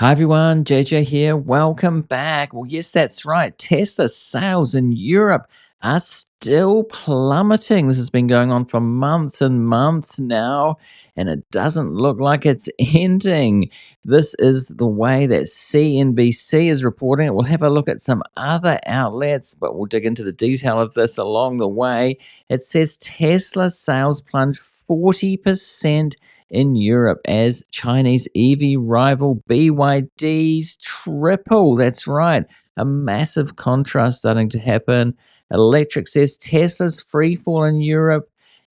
Hi everyone, JJ here. Welcome back. Well, yes, that's right. Tesla sales in Europe are still plummeting. This has been going on for months and months now, and it doesn't look like it's ending. This is the way that CNBC is reporting it. We'll have a look at some other outlets, but we'll dig into the detail of this along the way. It says Tesla sales plunged 40% in Europe as Chinese EV rival BYD's triple. That's right. A massive contrast starting to happen. Electric says Tesla's free fall in Europe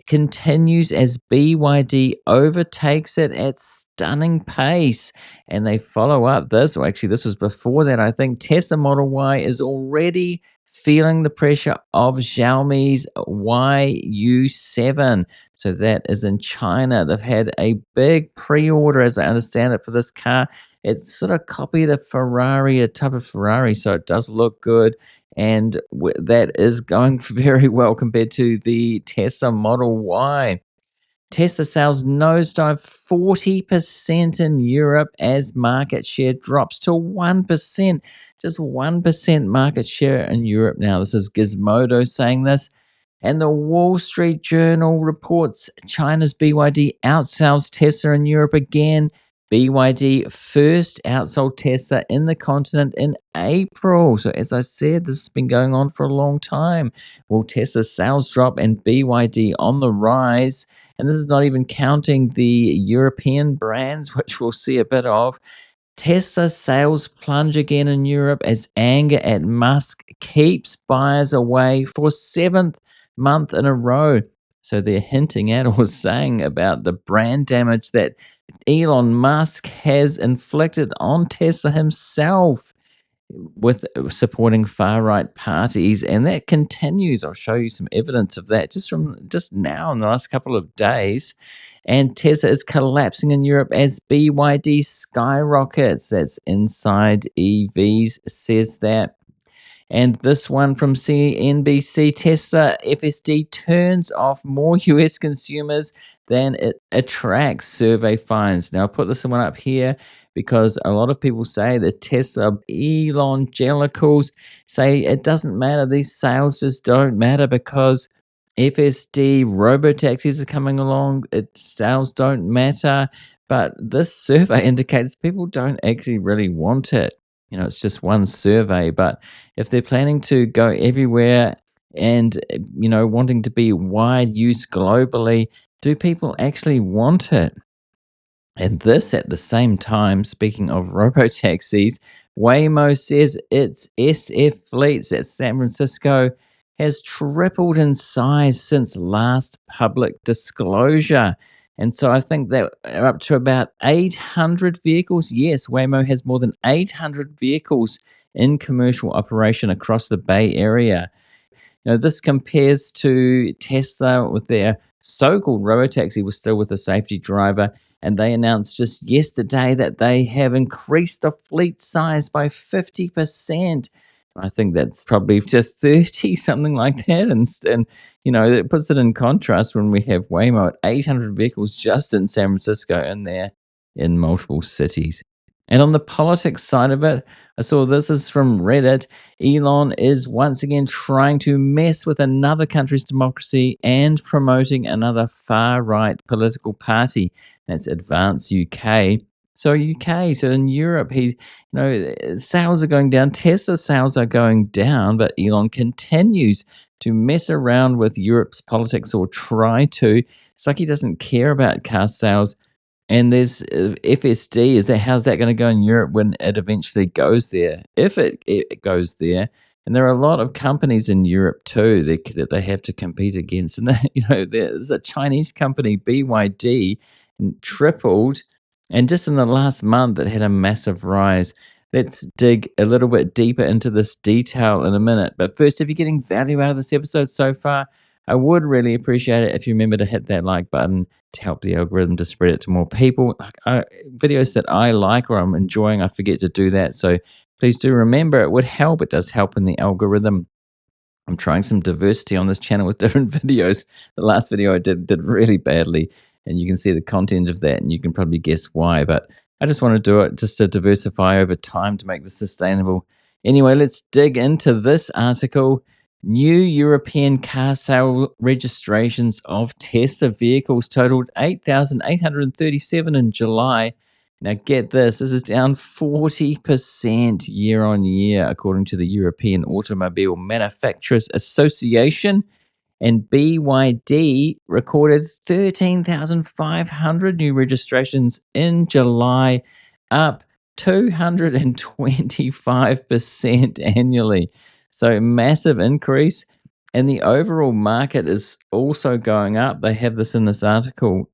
continues as BYD overtakes it at stunning pace. And they follow up this, or actually, this was before that. I think Tesla Model Y is already feeling the pressure of Xiaomi's YU7. So that is in China. They've had a big pre-order, as I understand it, for this car. It's sort of copied a Ferrari, a type of Ferrari, so it does look good. And that is going very well compared to the Tesla Model Y. Tesla sales nosedive 40% in Europe as market share drops to 1%. Just 1% market share in Europe now. This is Gizmodo saying this. And the Wall Street Journal reports China's BYD outsells Tesla in Europe again. BYD first outsold Tesla in the continent in April. So, as I said, this has been going on for a long time. Will Tesla's sales drop and BYD on the rise? And this is not even counting the European brands, which we'll see a bit of. Tesla sales plunge again in Europe as anger at Musk keeps buyers away for seventh month in a row. So they're hinting at or saying about the brand damage that Elon Musk has inflicted on Tesla himself with supporting far right parties, and that continues. I'll show you some evidence of that just now in the last couple of days. And Tesla is collapsing in Europe as BYD skyrockets. That's Inside EVs says that. And this one from CNBC, Tesla FSD turns off more US consumers than it attracts, survey finds. Now, I put this one up here because a lot of people say that Tesla evangelicals say it doesn't matter. These sales just don't matter because FSD robotaxis are coming along. Sales don't matter. But this survey indicates people don't actually really want it. It's just one survey, but if they're planning to go everywhere and, wanting to be wide use globally, do people actually want it? And this at the same time, speaking of robotaxis, Waymo says its SF fleets at San Francisco has tripled in size since last public disclosure. And so I think that are up to about 800 vehicles. Yes, Waymo has more than 800 vehicles in commercial operation across the Bay Area. This compares to Tesla with their so-called robotaxi was still with a safety driver, and they announced just yesterday that they have increased the fleet size by 50%. I think that's probably to 30, something like that. And it puts it in contrast when we have Waymo at 800 vehicles just in San Francisco, and they're in multiple cities. And on the politics side of it, I saw this is from Reddit. Elon is once again trying to mess with another country's democracy and promoting another far right political party. That's Advance UK. So in Europe, sales are going down. Tesla sales are going down, but Elon continues to mess around with Europe's politics or try to. It's like he doesn't care about car sales. And there's FSD. How's that going to go in Europe when it eventually goes there? If it goes there, and there are a lot of companies in Europe too that they have to compete against. And there's a Chinese company BYD tripled, and just in the last month it had a massive rise. Let's dig a little bit deeper into this detail in a minute. But first, if you're getting value out of this episode so far, I would really appreciate it if you remember to hit that like button to help the algorithm to spread it to more people. Videos that I like or I'm enjoying, I forget to do that. So please do remember, it would help. It does help in the algorithm. I'm trying some diversity on this channel with different videos. The last video I did really badly, and you can see the content of that, and you can probably guess why. But I just want to do it just to diversify over time to make this sustainable. Anyway, let's dig into this article. New European car sale registrations of Tesla vehicles totaled 8,837 in July. Now, get this, this is down 40% year on year, according to the European Automobile Manufacturers Association. And BYD recorded 13,500 new registrations in July, up 225% annually. So, massive increase. And the overall market is also going up. They have this in this article.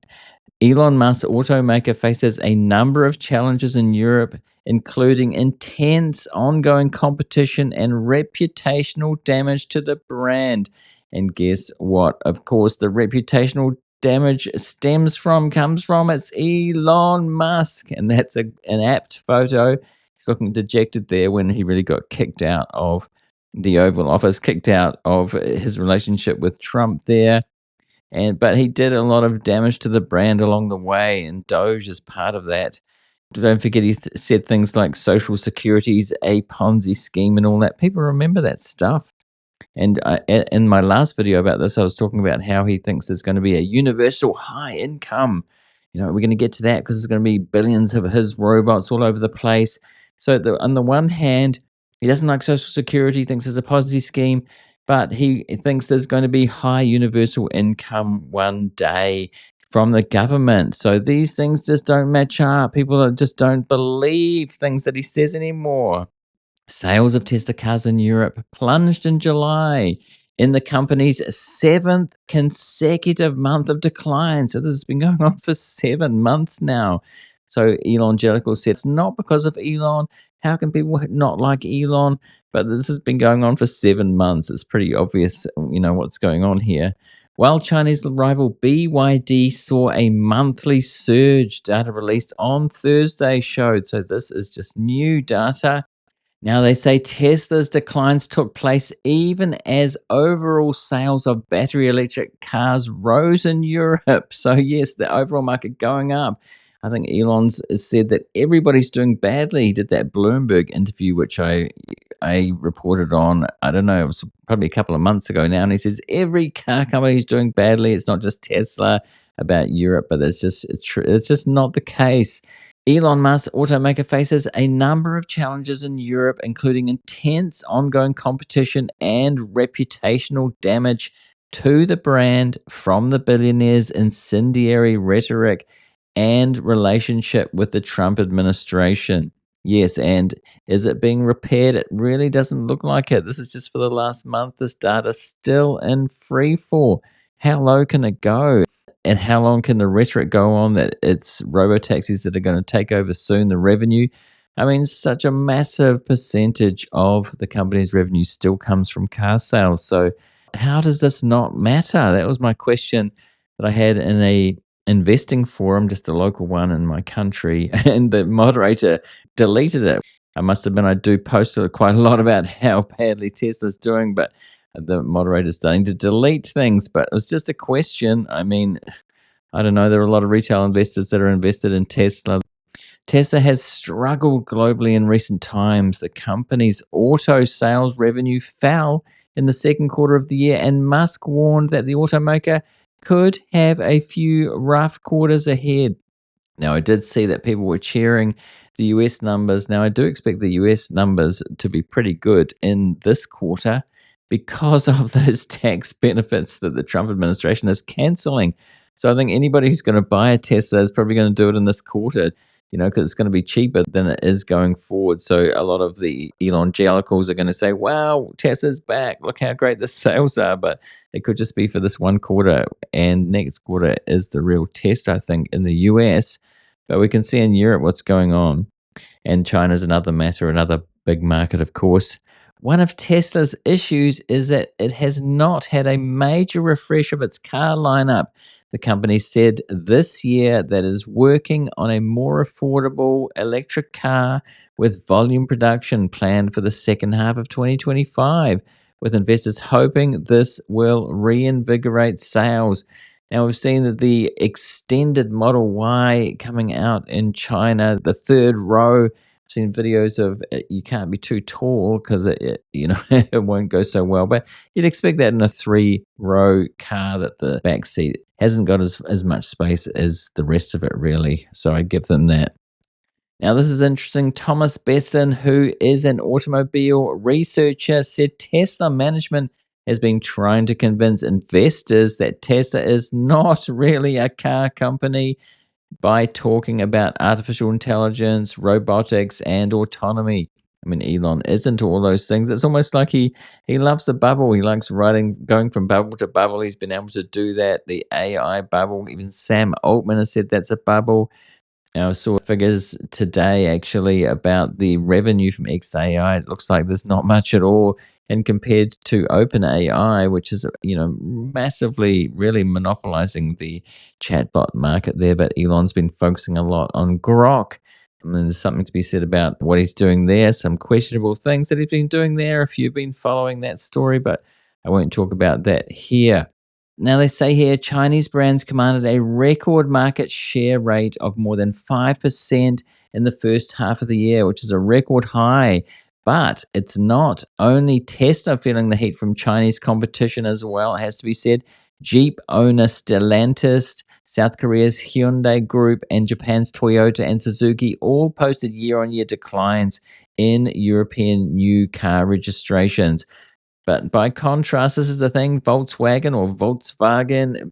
Elon Musk's automaker faces a number of challenges in Europe, including intense ongoing competition and reputational damage to the brand. And guess what? Of course, the reputational damage comes from it's Elon Musk. And that's an apt photo. He's looking dejected there when he really got kicked out of the Oval Office, kicked out of his relationship with Trump there. But he did a lot of damage to the brand along the way, and Doge is part of that. Don't forget, he said things like Social Security's a Ponzi scheme and all that. People remember that stuff. And in my last video about this, I was talking about how he thinks there's going to be a universal high income. We're going to get to that because there's going to be billions of his robots all over the place. So, on the one hand, he doesn't like Social Security, thinks it's a Ponzi scheme, but he thinks there's going to be high universal income one day from the government. So, these things just don't match up. People just don't believe things that he says anymore. Sales of Tesla cars in Europe plunged in July in the company's seventh consecutive month of decline. So this has been going on for 7 months now. So Elon Jellicle said it's not because of Elon. How can people not like Elon? But this has been going on for 7 months. It's pretty obvious, what's going on here. While Chinese rival BYD saw a monthly surge, data released on Thursday showed. So this is just new data. Now, they say Tesla's declines took place even as overall sales of battery electric cars rose in Europe. So, yes, the overall market going up. I think Elon's said that everybody's doing badly. He did that Bloomberg interview, which I reported on, I don't know, it was probably a couple of months ago now. And he says every car company is doing badly. It's not just Tesla about Europe, but it's just not the case. Elon Musk automaker faces a number of challenges in Europe, including intense ongoing competition and reputational damage to the brand from the billionaire's incendiary rhetoric and relationship with the Trump administration. Yes, and is it being repaired? It really doesn't look like it. This is just for the last month. This data's still in free fall. How low can it go? And how long can the rhetoric go on that it's robo-taxis that are going to take over soon, the revenue? I mean, such a massive percentage of the company's revenue still comes from car sales. So how does this not matter? That was my question that I had in a investing forum, just a local one in my country, and the moderator deleted it. I do post quite a lot about how badly Tesla's doing, but the moderator's starting to delete things. But it was just a question. I mean, I don't know. There are a lot of retail investors that are invested in Tesla. Tesla has struggled globally in recent times. The company's auto sales revenue fell in the second quarter of the year, and Musk warned that the automaker could have a few rough quarters ahead. Now, I did see that people were cheering the US numbers. Now, I do expect the US numbers to be pretty good in this quarter because of those tax benefits that the Trump administration is canceling. So I think anybody who's going to buy a Tesla is probably going to do it in this quarter, because it's going to be cheaper than it is going forward. So a lot of the Elon Jellicles are going to say, wow, Tesla's back. Look how great the sales are. But it could just be for this one quarter. And next quarter is the real test, I think, in the US. But we can see in Europe what's going on. And China's another matter, another big market, of course. One of Tesla's issues is that it has not had a major refresh of its car lineup. The company said this year that it is working on a more affordable electric car with volume production planned for the second half of 2025, with investors hoping this will reinvigorate sales. Now, we've seen that the extended Model Y coming out in China, the third row. I've seen videos of you can't be too tall because it won't go so well. But you'd expect that in a three-row car that the back seat hasn't got as much space as the rest of it, really. So I'd give them that. Now, this is interesting. Thomas Besson, who is an automobile researcher, said Tesla management has been trying to convince investors that Tesla is not really a car company by talking about artificial intelligence, robotics, and autonomy. I mean, Elon isn't all those things. It's almost like he loves the bubble. He likes going from bubble to bubble. He's been able to do that. The AI bubble. Even Sam Altman has said that's a bubble. I saw figures today actually about the revenue from XAI. It looks like there's not much at all. And compared to OpenAI, which is, massively really monopolizing the chatbot market there. But Elon's been focusing a lot on Grok. And there's something to be said about what he's doing there, some questionable things that he's been doing there if you've been following that story. But I won't talk about that here. Now, they say here Chinese brands commanded a record market share rate of more than 5% in the first half of the year, which is a record high. But it's not only Tesla feeling the heat from Chinese competition as well, it has to be said. Jeep owner Stellantis, South Korea's Hyundai Group, and Japan's Toyota and Suzuki all posted year on year declines in European new car registrations. But by contrast, this is the thing, Volkswagen,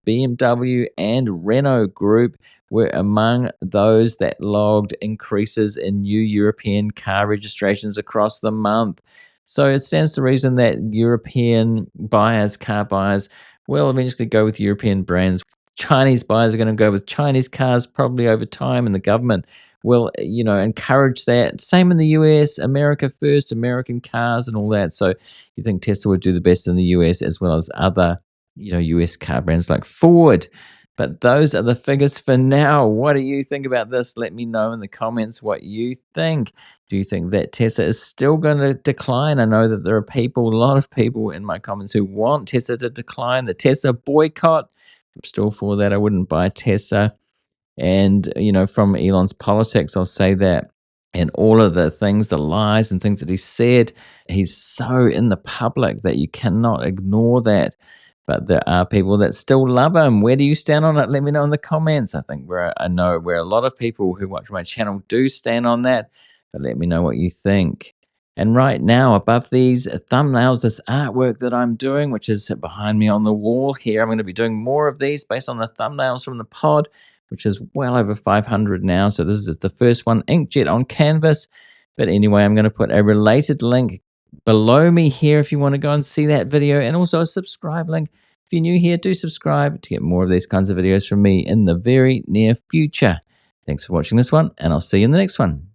BMW, and Renault Group were among those that logged increases in new European car registrations across the month. So it stands to reason that European buyers, car buyers, will eventually go with European brands. Chinese buyers are going to go with Chinese cars probably over time, and the government will, encourage that. Same in the US, America first, American cars and all that. So you think Tesla would do the best in the US as well as other, US car brands like Ford. But those are the figures for now. What do you think about this? Let me know in the comments what you think. Do you think that Tesla is still going to decline? I know that there are people, a lot of people in my comments who want Tesla to decline, the Tesla boycott. I'm still for that. I wouldn't buy Tesla. And, from Elon's politics, I'll say that. And all of the things, the lies and things that he said, he's so in the public that you cannot ignore that. But there are people that still love him. Where do you stand on it? Let me know in the comments. I know where a lot of people who watch my channel do stand on that. But let me know what you think. And right now, above these thumbnails, this artwork that I'm doing, which is behind me on the wall here, I'm going to be doing more of these based on the thumbnails from the pod, which is well over 500 now. So this is the first one, inkjet on canvas. But anyway, I'm going to put a related link below me here if you want to go and see that video, and also a subscribe link. If you're new here, do subscribe to get more of these kinds of videos from me in the very near future. Thanks for watching this one, and I'll see you in the next one.